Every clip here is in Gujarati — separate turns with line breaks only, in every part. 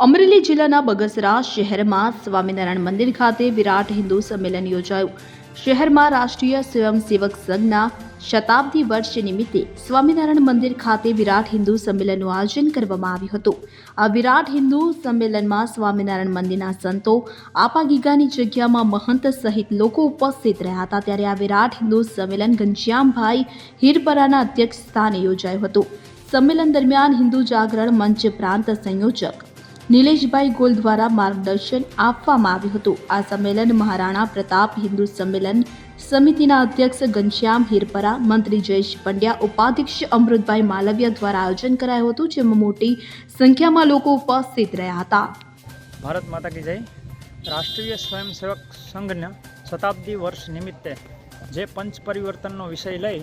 અમરેલી જિલ્લાના બગસરા શહેરમાં સ્વામિનારાયણ મંદિર ખાતે વિરાટ હિન્દુ સંમેલન યોજાયું. શહેરમાં રાષ્ટ્રીય સ્વયંસેવક સંઘના શતાબ્દી વર્ષ નિમિત્તે સ્વામિનારાયણ મંદિર ખાતે વિરાટ હિન્દુ સંમેલનનું આયોજન કરવામાં આવ્યું હતું. આ વિરાટ હિન્દુ સંમેલનમાં સ્વામિનારાયણ મંદિરના સંતો, આપાગીગાની જગ્યામાં મહંત સહિત લોકો ઉપસ્થિત રહ્યા હતા. ત્યારે આ વિરાટ હિન્દુ સંમેલન ઘનશ્યામભાઈ હિરપરાના અધ્યક્ષ સ્થાને યોજાયું હતું. સંમેલન દરમિયાન હિન્દુ જાગરણ મંચ પ્રાંત સંયોજક નિલેશભાઈ ગોલ દ્વારા માર્ગદર્શન આપવામાં આવ્યું હતું. આ સંમેલન મહારાણા પ્રતાપ હિન્દુ સંમેલન સમિતિના અધ્યક્ષ ઘનશ્યામ હિરપરા, મંત્રી જયેશ પંડ્યા, ઉપાધ્યક્ષ અમૃતભાઈ માલવિયા દ્વારા આયોજન કરાયું હતું, જેમાં મોટી સંખ્યામાં લોકો ઉપસ્થિત રહ્યા હતા.
ભારત માતા કી જય. રાષ્ટ્રીય સ્વયંસેવક સંઘના શતાબ્દી વર્ષ નિમિત્તે જે પંચ પરિવર્તનનો વિષય લઈ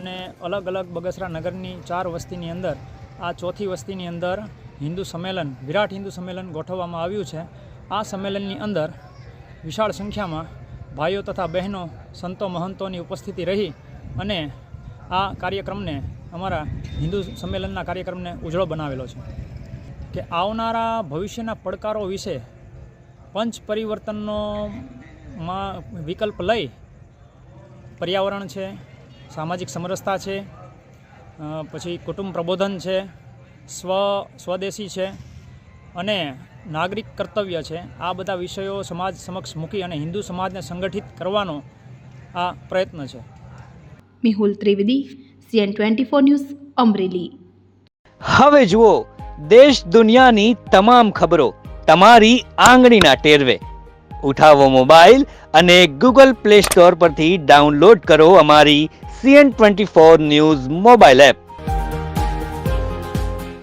અને અલગ અલગ બગસરા નગરની 4 વસ્તીની અંદર આ ચોથી વસ્તીની અંદર હિન્દુ સંમેલન, વિરાટ હિન્દુ સંમેલન ગોઠવવામાં આવ્યું છે. આ સંમેલનની અંદર વિશાળ સંખ્યામાં ભાઈઓ તથા બહેનો, સંતો, મહંતોની ઉપસ્થિતિ રહી અને આ કાર્યક્રમને, અમારા હિન્દુ સંમેલનના કાર્યક્રમને ઉજળો બનાવેલો છે. કે આવનારા ભવિષ્યના પડકારો વિશે પંચ પરિવર્તનનો વિકલ્પ લઈ પર્યાવરણ છે, સામાજિક સમરસતા છે, પછી કુટુંબ પ્રબોધન છે, સ્વદેશી છે અને નાગરિક કર્તવ્ય છે. આ બધા વિષયો સમાજ સમક્ષ મૂકી અને હિન્દુ સમાજને સંગઠિત કરવાનો આ પ્રયત્ન છે.
Mehul Trivedi, CN24 news, Amreli.
હવે જુઓ દેશ દુનિયાની તમામ ખબરો તમારી આંગળીના ટેરવે. ઉઠાવો મોબાઈલ અને Google Play Store પરથી ડાઉનલોડ કરો અમારી CN24 ન્યૂઝ મોબાઈલ એપ.